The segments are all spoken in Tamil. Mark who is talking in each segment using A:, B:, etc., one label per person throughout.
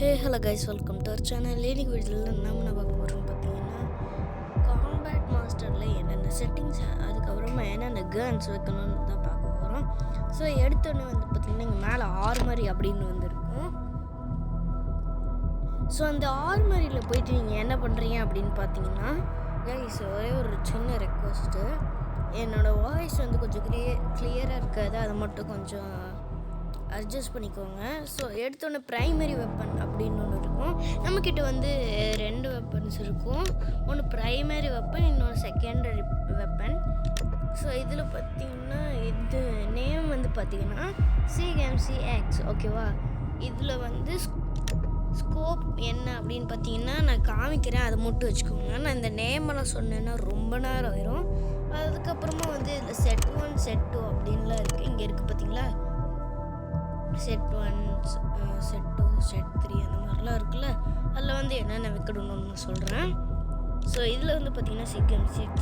A: Hello guys, welcome to our channel. இன்னைக்கு வீடியோவில் நம்ம பார்க்க போகிறோம் பார்த்தீங்கன்னா, காம்பேட் மாஸ்டரில் என்னென்ன செட்டிங்ஸ், அதுக்கப்புறமா என்னென்ன கன்ஸ் வைக்கணும்னு தான் பார்க்க போகிறோம். ஸோ எடுத்தோடனே வந்து பார்த்திங்கன்னா இங்கே மேலே ஆர்மரி அப்படின்னு வந்துருக்கும். ஸோ அந்த ஆர்மரியில் போயிட்டு நீங்கள் என்ன பண்ணுறீங்க அப்படின்னு பார்த்தீங்கன்னா, கைஸ் ஒரே ஒரு சின்ன ரெக்வஸ்ட்டு, என்னோடய வாய்ஸ் வந்து கொஞ்சம் கிளியராக இருக்காது, அதை மட்டும் கொஞ்சம் அட்ஜஸ்ட் பண்ணிக்கோங்க. ஸோ எடுத்தோன்னே ப்ரைமரி வெப்பன் அப்படின்னு ஒன்று இருக்கும். நம்மக்கிட்ட வந்து 2 வெப்பன்ஸ் இருக்கும். ஒன்று ப்ரைமரி வெப்பன், இன்னொன்று செகண்டரி வெப்பன். ஸோ இதில் பார்த்திங்கன்னா இது நேம் வந்து பார்த்திங்கன்னா CMCX, ஓகேவா? இதில் வந்து ஸ்கோப் என்ன அப்படின்னு பார்த்தீங்கன்னா நான் காமிக்கிறேன், அதை மட்டும் வச்சுக்கோங்க. நான் இந்த நேமெல்லாம் சொன்னேன்னா ரொம்ப நேரம் ஆயிரும். அதுக்கப்புறமா வந்து இதில் செட் 1 செட் 2 அப்படின்லாம் இருக்குது. இங்கே இருக்குது பார்த்தீங்களா, செட் 1 செட் 2 செட் 3 அந்த மாதிரிலாம் இருக்குல்ல. அதில் வந்து என்னென்ன வைக்கணும்னு சொல்கிறேன். ஸோ இதில் வந்து பார்த்திங்கன்னா CMCX.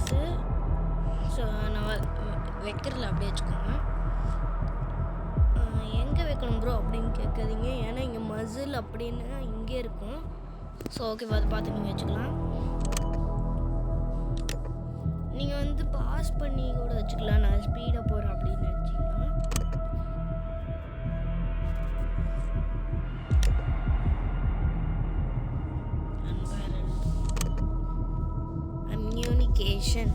A: ஸோ நான் வைக்கிறதில்ல, அப்படியே வச்சுக்கோங்க. எங்கே வைக்கணும் ப்ரோ அப்படின்னு கேட்காதீங்க, ஏன்னா இங்கே மசில் அப்படின்னு இங்கே இருக்கும். ஸோ ஓகேவா, அதை பார்த்து நீங்கள் வச்சுக்கலாம். நீங்கள் வந்து பாஸ் பண்ணி கூட வச்சுக்கலாம். நான் ஸ்பீடாக போகிறேன் அப்படின்னு வச்சிங்கன்னா கம்யூனிகேஷன்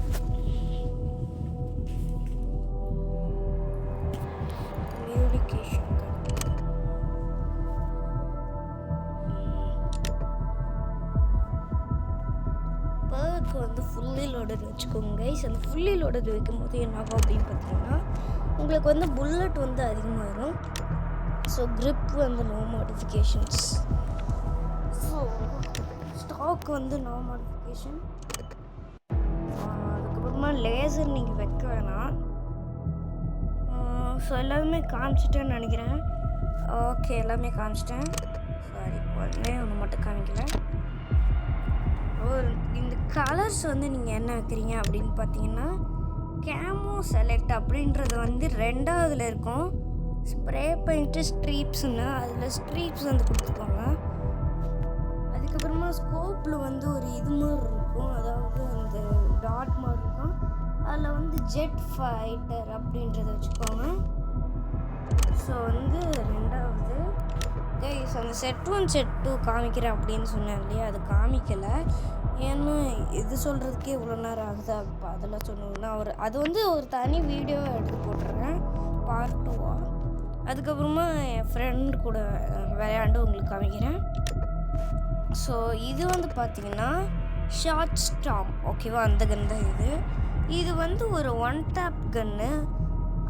A: பர்க்கு வந்து ஃபுல்லி லோடட் வச்சுக்கோங்க கைஸ். அந்த ஃபுல்லி லோடட் வைக்கும் போது என்ன ஆகும் அப்படின்னு பார்த்தீங்கன்னா, உங்களுக்கு வந்து புல்லட் வந்து அதிகமாக வரும். ஸோ க்ரிப் வந்து நோ மாடிஃபிகேஷன்ஸ். ஸோ ஸ்டாக் வந்து நோ மாடிஃபிகேஷன். அதுக்கப்புறமா லேசர் நீங்கள் வைக்க வேணாம். ஸோ எல்லாமே காமிச்சிட்டேன்னு நினைக்கிறேன். ஓகே, எல்லாமே காமிச்சிட்டேன். சாரி, ஒன்று மட்டும் காமிக்கல. இந்த கலர்ஸ் வந்து நீங்கள் என்ன வைக்கிறீங்க அப்படின்னு பார்த்தீங்கன்னா, கேமோ செலக்ட் அப்படின்றது வந்து 2வதுல இருக்கும். ஸ்ப்ரே பெயிண்ட்டு ஸ்ட்ரீப்ஸ்ன்னு, அதில் ஸ்ட்ரீப்ஸ் வந்து கொடுத்துருப்பாங்க. அதுக்கப்புறமா ஸ்கோப்பில் வந்து ஒரு இது மாதிரி இருக்கும், அதாவது அந்த டாட் மாதிரி இருக்கும். அதில் வந்து ஜெட் ஃபைட்டர் அப்படின்றத வச்சுக்கோங்க. ஸோ வந்து 2வது கைஸ், அந்த செட் 1 செட் 2 காமிக்கிறேன் அப்படின்னு சொன்னேன் இல்லையா, அது காமிக்கலை. ஏன்னா இது சொல்கிறதுக்கே இவ்வளோ நேரம் ஆகுது. அப்போ அதெல்லாம் சொன்னோம்னா அது வந்து ஒரு தனி வீடியோவை எடுத்து போட்டுறேன், பார்ட் 2. அதுக்கப்புறமா என் ஃப்ரெண்டு கூட விளையாண்டு உங்களுக்கு காமிக்கிறேன். ஸோ இது வந்து பார்த்திங்கன்னா ஷார்ட் ஸ்டாம், ஓகேவா? அந்த கன் தான் இது வந்து ஒரு 1 டேப் கன்னு.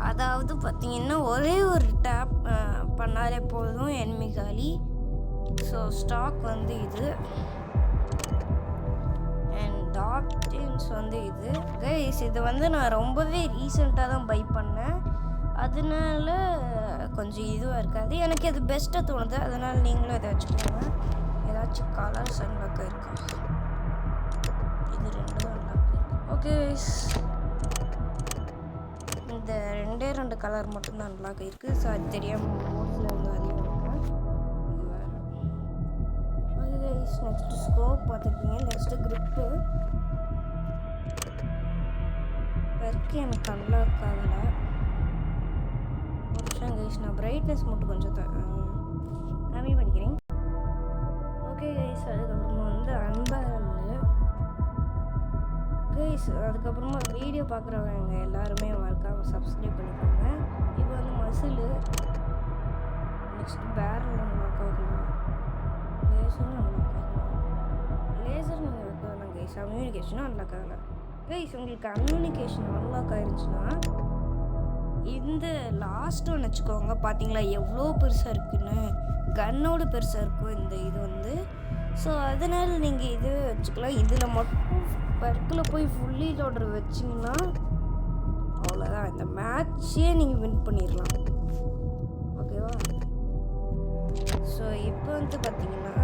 A: அதாவது பார்த்திங்கன்னா ஒரே ஒரு டேப் பண்ணாலே போதும், எனிமி காலி. ஸோ ஸ்டாக் வந்து இது, அண்ட் டாக்டின்ஸ் வந்து இது கைஸ். இது வந்து நான் ரொம்பவே ரீசெண்டாக தான் பை பண்ணேன், அதனால கொஞ்சம் இதுவாக இருக்காது, எனக்கு இது பெஸ்ட்டாக தோணுது. அதனால் நீங்களும் இதை வச்சுக்கோங்க. ஏதாச்சும் கலர்ஸ் அன்லாக் இருக்கா? இது 2 தான் அன்லாக் இருக்கு. ஓகே கைஸ், இந்த 2 கலர் மட்டும்தான் அன்லாக் இருக்குது. ஸோ அது தெரியாமல் மோட்ஸில் வந்து அதிகம் இருக்கேன். இது வேறு. ஓகே கைஸ், நெக்ஸ்ட்டு ஸ்கோப் பார்த்துருக்கீங்க. Next grip. பெருக்கு எனக்கு அன்லாக் ஆகலை. கைஸ், நான் பிரைட்னஸ் மட்டும் கொஞ்சம் கம்மி பண்ணிக்கிறேன். ஓகே கைஸ், அதுக்கப்புறமா வந்து அன்பரல் கைஸ். அதுக்கப்புறமா வீடியோ பார்க்குறவங்க எல்லாருமே மறக்காமல் சப்ஸ்கிரைப் பண்ணிக்கோங்க. இப்போ வந்து மசிலு, நெக்ஸ்ட்டு பேரல் அன்லாக் ஆகலாம், லேசரும் அன்லாக் ஆகலாம். லேசர் நீங்கள் வைக்க வேணாம் கைஸ், கம்யூனிகேஷனும் அன்லாக் ஆகலை கைஸ். உங்களுக்கு கம்யூனிகேஷன் அன்லாக் ஆகிருந்துச்சுன்னா இந்த லாஸ்ட் ஒன்று வச்சுக்கோங்க. பார்த்தீங்களா எவ்வளோ பெருசாக இருக்குன்னு, கன்னோடு பெருசாக இருக்கும் இந்த இது வந்து. ஸோ அதனால் நீங்கள் இது வச்சுக்கலாம். இதில் மட்டும் பர்க்கில் போய் ஃபுல்லி லோடர் வச்சிங்கன்னா அவ்வளோதான், இந்த மேட்சே நீங்கள் வின் பண்ணிடலாம், ஓகேவா? ஸோ இப்போ வந்து பார்த்திங்கன்னா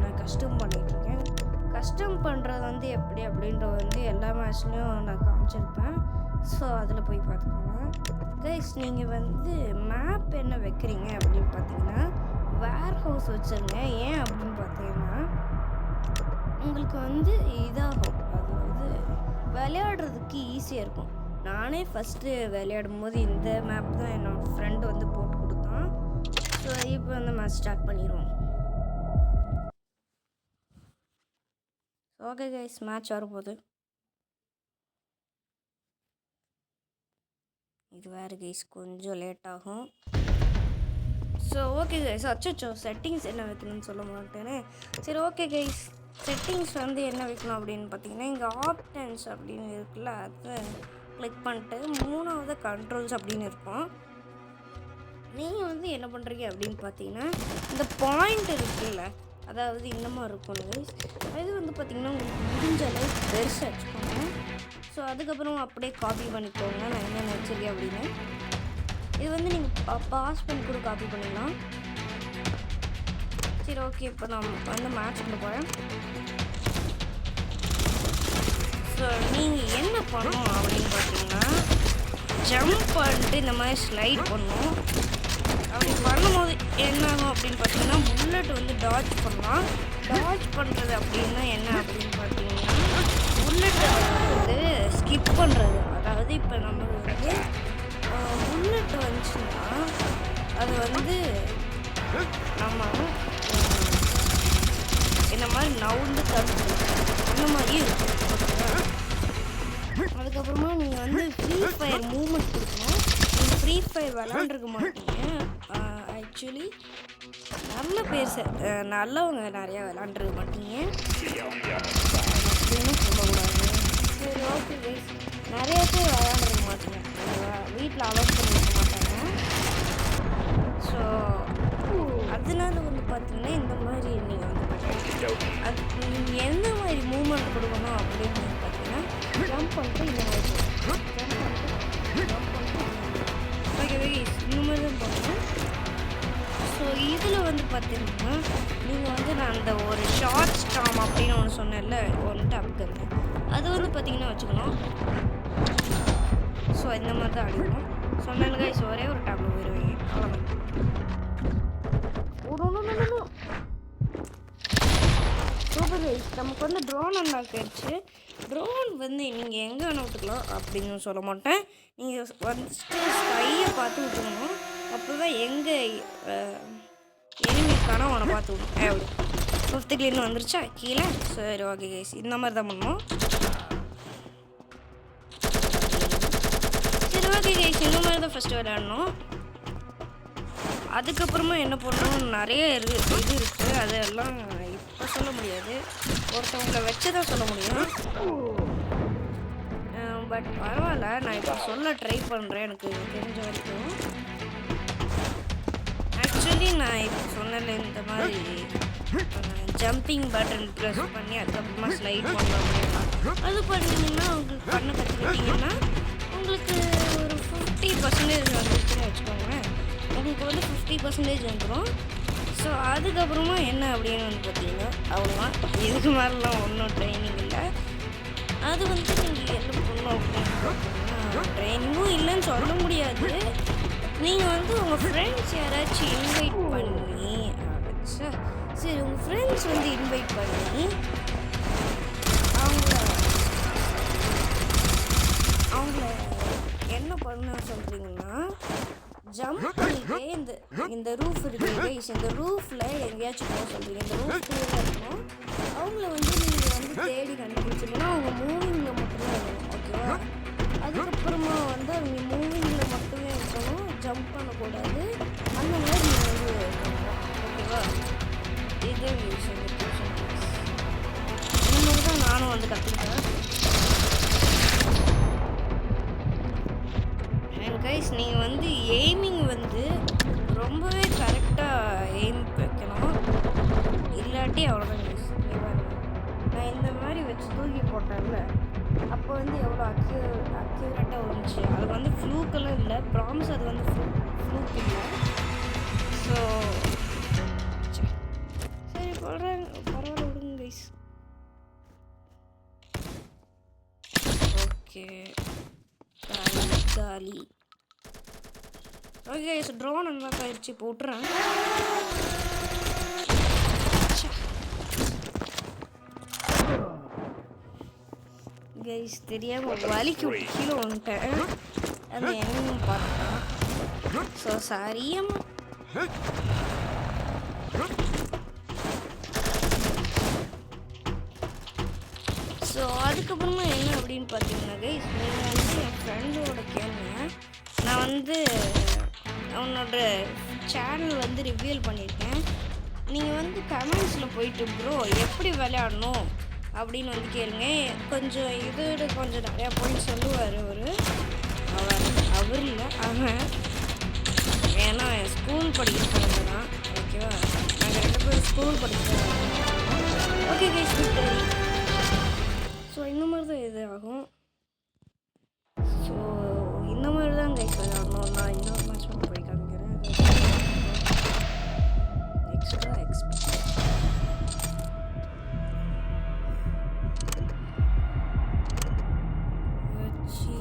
A: நான் கஸ்டம் பண்ணிகிட்ருக்கேன். கஸ்டம் பண்ணுறது வந்து எப்படி அப்படின்றது வந்து எல்லா மேட்ச்லேயும் நான் காமிச்சிருப்பேன். ஸோ அதில் போய் பார்த்துக்கோங்க கைஸ். நீங்கள் வந்து மேப் என்ன வைக்கிறீங்க அப்படின்னு பார்த்தீங்கன்னா வேர் ஹவுஸ் வச்சுருங்க. ஏன் அப்படின்னு பார்த்தீங்கன்னா உங்களுக்கு வந்து இதாகும், அதாவது விளையாடுறதுக்கு ஈஸியாக இருக்கும். நானே ஃபஸ்ட்டு விளையாடும் போது இந்த மேப் தான் என்னோடய ஃப்ரெண்டு வந்து போட்டு கொடுத்தான். ஸோ இப்போ வந்து மேட்ச் ஸ்டார்ட் பண்ணிடுவோம். ஓகே கைஸ், மேட்ச் வரப்போகுது. இது வேறு கைஸ் கொஞ்சம் லேட் ஆகும். ஸோ ஓகே கைஸ், அச்சோ செட்டிங்ஸ் என்ன வைக்கணும்னு சொல்ல மாட்டேனே. சரி ஓகே கைஸ், செட்டிங்ஸ் வந்து என்ன வைக்கணும் அப்படின்னு பார்த்தீங்கன்னா இங்கே ஆப்ஷன்ஸ் அப்படின்னு இருக்குல்ல, அதை கிளிக் பண்ணிட்டு 3வது கண்ட்ரோல்ஸ் அப்படின்னு இருக்கும். நீங்கள் வந்து என்ன பண்ணுறீங்க அப்படின்னு பார்த்தீங்கன்னா இந்த பாயிண்ட் இருக்குல்ல, அதாவது இந்த மாதிரி இருக்கும் கைஸ். இது வந்து பார்த்திங்கன்னா உங்களுக்கு முடிஞ்ச அளவுக்கு பெருசாக வச்சுக்கோங்க. ஸோ அதுக்கப்புறம் அப்படியே காப்பி பண்ணிக்கோங்க நான் என்ன நினச்சிருக்கேன் அப்படின்னு. இது வந்து நீங்கள் பாஸ் பண்ணி கூட காப்பி பண்ணிடலாம். சரி ஓகே, இப்போ நான் வந்து மேட்ச் பண்ண போகிறேன். ஸோ நீங்கள் என்ன பண்ணணும் அப்படின்னு பார்த்தீங்கன்னா ஜம்ப் பண்ணிட்டு இந்த மாதிரி ஸ்லைட் பண்ணணும். அப்படி பண்ணும்போது என்ன ஆகும் அப்படின்னு பார்த்தீங்கன்னா புல்லட் வந்து டாட்ஜ் பண்ணலாம். டாட்ஜ் பண்ணுறது அப்படின்னா என்ன அப்படின்னு பார்த்தீங்கன்னா புல்லட்டை வந்து ஸ்கிப் பண்ணுறது. அதாவது இப்போ நம்மளுக்கு வந்து புல்லட் வந்துச்சுன்னா அது வந்து நம்ம இந்த மாதிரி நவுந்து தடுப்பு அந்த மாதிரியே இருக்கும். அதுக்கப்புறமா நீங்கள் வந்து ஃப்ரீ ஃபயர் மூவ்மெண்ட் கொடுக்கணும். நீங்கள் ஃப்ரீ ஃபயர் விளாண்டுருக்க மாட்டீங்க. ஆக்சுவலி நல்ல பேர் நல்லவங்க நிறையா விளாண்டுருக்க மாட்டீங்க அப்படின்னு சொல்லக்கூடாது. சரி ஓகே கைஸ், நிறைய பேர் விளாண்டுருக்க மாட்டீங்க, வீட்டில் அலோவ் பண்ணிருக்க மாட்டாங்க. ஸோ அதனால வந்து பார்த்தீங்கன்னா இந்த மாதிரி நீங்கள் வந்து அது நீங்கள் எந்த மாதிரி மூவ்மெண்ட் கொடுக்கணும் அப்படின்னு பார்த்தீங்கன்னா ஜம்ப் பண்ணிட்டு இந்த மாதிரி ஓகே கைஸ், இந்த மாதிரி தான் பண்ணணும். ஸோ இதில் வந்து பார்த்தீங்கன்னா நீங்கள் வந்து நான் அந்த ஒரு ஷார்ட் ஸ்டாம் அப்படின்னு ஒன்று சொன்னேன்ல, ஒன் டேப் கன்று, அது வந்து பார்த்தீங்கன்னா வச்சுக்கணும். ஸோ இந்த மாதிரி தான் அடிக்கணும். சொன்னேன் கைஸ், ஒரே ஒரு டேப்பில் போயிடுவீங்க, அவ்வளோதான். சூப்பர் கைஸ், நமக்கு வந்து ட்ரோன் அன்லாக் ஆயிடுச்சு. ட்ரோன் வந்து நீங்கள் எங்கே வேணால் விட்டுக்கலாம் அப்படின்னு சொல்ல மாட்டேன். நீங்கள் வந்துட்டு ஸ்கையை பார்த்து விட்டுக்கணும். அப்போ தான் எங்கே எனிமிக்கான அவனை பார்த்து விடணும். எவ்வளோ 5th கிளீன் வந்துருச்சா கீழே? சரி ஓகே கைஸ், இந்த மாதிரி தான் பண்ணணும். சரி ஓகே கைஸ், இந்த மாதிரி தான் ஃபஸ்ட்டு விளையாடணும். அதுக்கப்புறமா என்ன பண்ணணும், நிறைய இது இருக்குது, அதெல்லாம் இப்போ சொல்ல முடியாது, ஒருத்தவங்களை வச்சு தான் சொல்ல முடியும். பட் பரவாயில்ல, நான் இப்போ சொல்ல ட்ரை பண்ணுறேன் எனக்கு தெரிஞ்ச வரைக்கும். ஆக்சுவலி நான் இப்போ சொன்னல இந்த மாதிரி ஜம்பிங் பட்டன் ப்ரெஸ் பண்ணி அதுக்கப்புறமா ஸ்லைட் பண்ணலாம் அப்படின்னா அது பண்ணிங்கன்னா உங்களுக்கு பண்ண கற்றுக்கிட்டிங்கன்னா உங்களுக்கு ஒரு 50% வந்துருச்சுன்னு வச்சுக்கோங்களேன். உங்களுக்கு வந்து 50% வந்துடும். ஸோ அதுக்கப்புறமா என்ன அப்படின்னு வந்து பார்த்தீங்கன்னா அவ்வளோதான், இதுக்கு மேலாம் ஒன்றும் ட்ரைனிங் இல்லை. அது வந்து நீங்கள் என்ன பண்ணணும் அப்படின்னு பார்த்தீங்கன்னா ட்ரைனிங்கும் இல்லைன்னு சொல்ல முடியாது. நீங்கள் வந்து உங்கள் ஃப்ரெண்ட்ஸ் யாராச்சும் இன்வைட் பண்ணி சரி உங்கள் ஃப்ரெண்ட்ஸ் வந்து இன்வைட் பண்ணி அவங்கள என்ன பண்ண சொல்கிறீங்கன்னா ஜம்ப் பண்ணிட்டு இந்த ரூஃப் இருக்குது, இந்த ரூஃபில் எங்கேயாச்சும் போக சொல்கிறீங்க. இந்த ரூஃப் கிளியராக இருக்கும். அவங்கள வந்து நீங்கள் வந்து தேடி கண்டுபிடிச்சிங்கன்னா அவங்க மூவிங்கில் மட்டும்தான் இருக்கணும், ஓகேவா? அதுக்கப்புறமா வந்து அவங்க மூவிங்கில் மட்டுமே இருக்கணும், ஜம்ப் பண்ணக்கூடாது. அந்த மாதிரி நீங்கள் வந்து இருக்கணும், ஓகேவா? இதே விஷயம் இந்த மாதிரி தான் நானும் வந்து கற்றுக்கிட்டேன். கைஸ், நீங்கள் வந்து எய்மிங் வந்து ரொம்பவே கரெக்டாக எய்ம் வைக்கணும், இல்லாட்டி அவ்வளோதான் கைஸ். நான் இந்த மாதிரி வச்சு தூக்கி போட்டேன்ல, அப்போ வந்து எவ்வளோ அக்யூரேட்டாக வந்துச்சு. அது வந்து ஃப்ளூக்கெல்லாம் இல்லை, ப்ராமிஸ் அது வந்து ஃப்ளூக் இல்லை. ஸோ சரி பரவாயில்ல விடுங்க கைஸ். ஓகே காலி. ஓகே கைஸ், ட்ரோன் அன்லாக் ஆயிடுச்சு, போட்டுறேன். கைஸ் தெரியாமல் வலிக்கு கீழே வந்துட்டேன். அந்த எனியும் பார்த்துட்டான். ஸோ சரியாம ஸோ அதுக்கப்புறமா என்ன அப்படின்னு பார்த்தீங்கன்னா கைஸ், நீங்கள் வந்து என் ஃப்ரெண்டோட கேளுங்க. நான் வந்து அவனோட சேனல் வந்து ரிவீல் பண்ணியிருக்கேன். நீங்கள் வந்து கமெண்ட்ஸில் போயிட்டு ப்ரோ எப்படி விளையாடணும் அப்படின்னு வந்து கேளுங்க. கொஞ்சம் இதோட கொஞ்சம் நிறையா பாயிண்ட் சொல்லுவார் அவர் இல்லை அவன். ஏன்னா ஸ்கூல் படிக்கிறவங்க தான். ஓகேவா, நாங்கள் 2 பேரும் ஸ்கூல் படிக்கிறோம். ஓகே கைஸ், ஸோ இந்த மாதிரி தான் இது ஆகும். ஸோ இந்த மாதிரி தான் கைஸ் விளையாடணும். நான் இன்னொரு மேட்ச் வந்து போய் காமிக்கிறேன். எக்ஸ்ட்ரா எக்ஸ்பெக்ட் வச்சு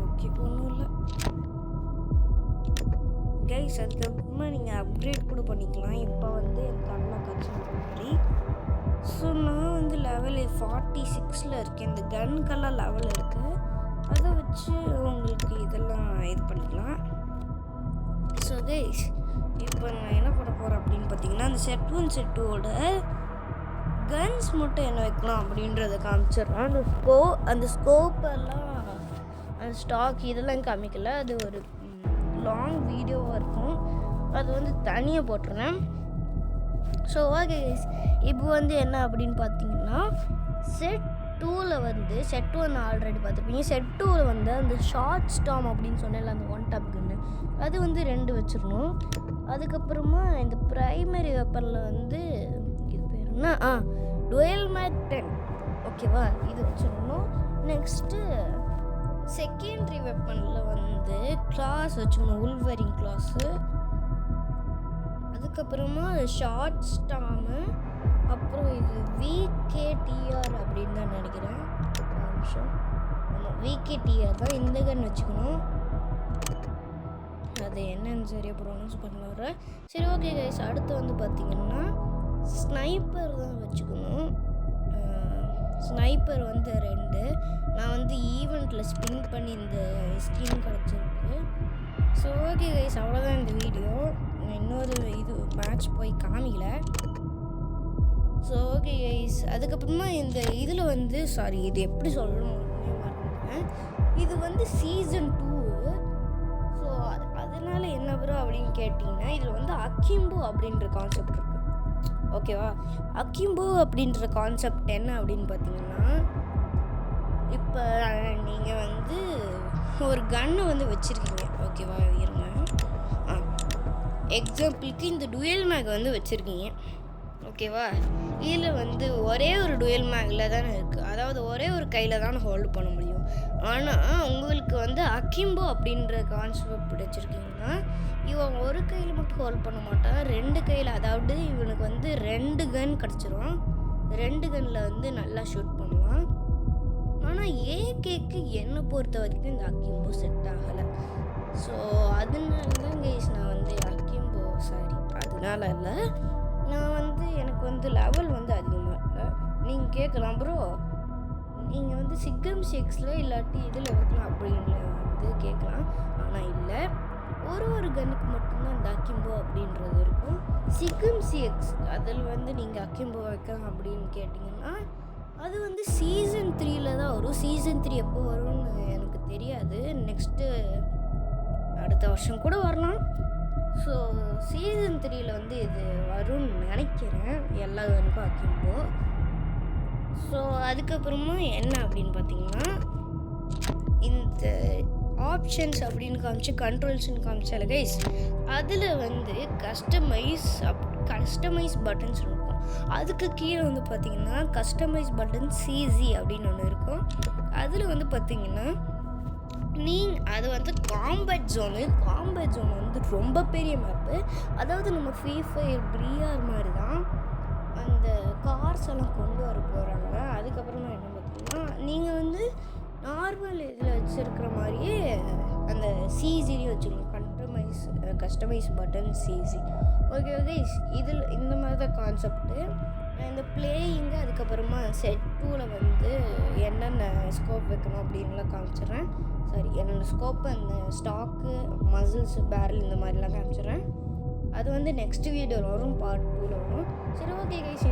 A: ஓகே ஒன்றும் இல்லை கைஸ். அதுக்கப்புறமா நீங்கள் அப்கிரேட் கூட பண்ணிக்கலாம். இப்போ வந்து எனக்கு அண்ணா காட்சி மாதிரி. ஸோ நான் வந்து லெவல் 46 இருக்கேன். இந்த கன்கெல்லாம் லெவல் இருக்குது. அதை வச்சு உங்களுக்கு இதெல்லாம் இது பண்ணிக்கலாம். ஸோ கைஸ் இப்போ நான் என்ன பண்ண போகிறேன் அப்படின்னு பார்த்தீங்கன்னா, அந்த செட் 1 செட் 2ஓட கன்ஸ் மட்டும் என்ன வைக்கலாம் அப்படின்றத காமிச்சிடுறேன். அந்த ஸ்கோப்பெல்லாம் அந்த ஸ்டாக் இதெல்லாம் காமிக்கல. அது ஒரு லாங் வீடியோவாக இருக்கும். அது வந்து தனியாக போட்டுருந்தேன். ஸோ ஓகே கைஸ், இப்போ வந்து என்ன அப்படின்னு பார்த்தீங்கன்னா, செட் 2ல் வந்து செட் 1 ஆல்ரெடி பார்த்துருப்பீங்க. செட் 2ல் வந்து அந்த ஷார்ட் ஸ்டாம் அப்படின்னு சொன்னேன்ல, அந்த 1 டாப் கன்னு, அது வந்து 2 வச்சிடணும். அதுக்கப்புறமா இந்த ப்ரைமரி வெப்பனில் வந்து இது பேர் என்ன, டுவெல் மேக் 10. ஓகேவா, இது வச்சிடணும். நெக்ஸ்ட்டு செகண்டரி வெப்பனில் வந்து கிளாஸ் வச்சுக்கணும், உல்வரிங் கிளாஸு. அதுக்கப்புறமா ஷார்ட் ஸ்டாமு, அப்புறம் இது விகேடிஆர் அப்படின்னு தான் நினைக்கிறேன். ஒரு நிமிஷம், ஆமாம் விகேடிஆர் தான். இந்த கன் வச்சுக்கணும். அது என்னன்னு சரியாக ப்ரொனவுன்ஸ் பண்ணுவார். சரி ஓகே கைஸ், அடுத்து வந்து பார்த்திங்கன்னா ஸ்னைப்பர் தான் வச்சுக்கணும். ஸ்னைப்பர் வந்து 2. நான் வந்து ஈவெண்ட்டில் ஸ்பின் பண்ணி இந்த ஸ்கின் கிடச்சிருக்கு. ஸோ ஓகே கைஸ், அவ்வளோதான் இந்த வீடியோ. இன்னொரு இது மேட்ச் போய் காமிக்கல. ஸோ ஓகே கைஸ், அதுக்கப்புறமா இந்த இதில் வந்து சாரி இது எப்படி சொல்லணும் மறந்துட்டேன். இது வந்து சீசன் 2. ஸோ அதனால் என்ன ப்ரோ அப்படின்னு கேட்டிங்கன்னா, இதில் வந்து அக்கிம்போ அப்படின்ற கான்செப்ட் இருக்குது. ஓகேவா, அக்கிம்போ அப்படின்ற கான்செப்ட் என்ன அப்படின்னு பார்த்தீங்கன்னா, இப்போ நீங்கள் வந்து ஒரு கன்று வந்து வச்சுருக்கீங்க. ஓகேவா, இருங்க, எக்ஸாம்பிளுக்கு இந்த டுவெல் மேக் வந்து வச்சுருக்கீங்க. ஓகேவா, இதில் வந்து ஒரே ஒரு டுவெல் மேக்கில் தானே இருக்குது. அதாவது ஒரே ஒரு கையில் தானே ஹோல்டு பண்ண முடியும். ஆனால் உங்களுக்கு வந்து அக்கிம்போ அப்படின்ற கான்செப்ட் வச்சுருக்கீங்கன்னா, இவன் ஒரு கையில் மட்டும் ஹோல்ட் பண்ண மாட்டான், 2 கையில். அதாவது இவனுக்கு வந்து 2 கன் கிடச்சிரும். 2 கன்னில் வந்து நல்லா ஷூட் பண்ணுவான். ஆனால் ஏகேக்கு என்னை பொறுத்த வரைக்கும் இந்த அக்கிம்போ செட் ஆகலை. ஸோ அதனால தான் கைஸ் நான் வந்து அக்கிம்போ அதனால இல்லை, நான் வந்து எனக்கு வந்து லெவல் வந்து அதிகமாக இல்லை. நீங்கள் கேட்கலாம் ப்ரோ, நீங்கள் வந்து சிக்கம் 6ல் இல்லாட்டி இதில் வைக்கலாம் அப்படின்னு வந்து கேட்கலாம். ஆனால் இல்லை, ஒரு கன்னுக்கு மட்டும்தான் இந்த அக்கிம்போ அப்படின்றது இருக்கும். சிக்கம் 6 அதில் வந்து நீங்கள் அக்கிம்போ வைக்கலாம் அப்படின்னு கேட்டிங்கன்னா, அது வந்து சீசன் 3ல் தான் வரும். சீசன் 3 எப்போ வரும்னு எனக்கு தெரியாது. நெக்ஸ்ட்டு அடுத்த வருஷம் கூட வரலாம். ஸோ சீசன் 3ல் வந்து இது வரும்னு நினைக்கிறேன், எல்லா கன்னுக்கும் அக்கிம்போ. ஸோ அதுக்கப்புறமா என்ன அப்படின்னு பார்த்தீங்கன்னா, இந்த ஆப்ஷன்ஸ் அப்படின்னு காமிச்சு கண்ட்ரோல்ஸ்ன்னு காமிச்சால கைஸ், அதில் வந்து கஸ்டமைஸ் பட்டன்ஸ் இருக்கும். அதுக்கு கீழே வந்து பார்த்தீங்கன்னா கஸ்டமைஸ் பட்டன் சிசி அப்படின்னு ஒன்று இருக்கும். அதில் வந்து பார்த்தீங்கன்னா அது வந்து காம்பேட் ஜோன் வந்து ரொம்ப பெரிய மேப்பு. அதாவது நம்ம ஃப்ரீ ஃபயர் பிரியார் மாதிரி தான் அந்த கார்ஸ் எல்லாம் கொண்டு வர போகிறாங்க. அதுக்கப்புறமா என்ன பார்த்தீங்கன்னா, நீங்கள் வந்து நார்மல் இதில் வச்சுருக்கிற மாதிரியே அந்த சிசிலையும் வச்சுக்கணும், கஸ்டமைஸ் பட்டன் சிசி. ஓகே இதில் இந்த மாதிரி அவ்வளோதான் கான்செப்ட்டு. இந்த பிளேயிங்கு அதுக்கப்புறமா செட் 2ல் வந்து என்னென்ன ஸ்கோப் வைக்கணும் அப்படின்லாம் காமிச்சிடுறேன். சாரி, என்னென்ன ஸ்கோப்பு, அந்த ஸ்டாக்கு, மசில்ஸு, பேரல் இந்த மாதிரிலாம் காமிச்சிடுறேன். அது வந்து நெக்ஸ்ட் வீடியோவில் வரும், பார்ட் 2ல் வரும். சரி, ஓகே கைஸ்,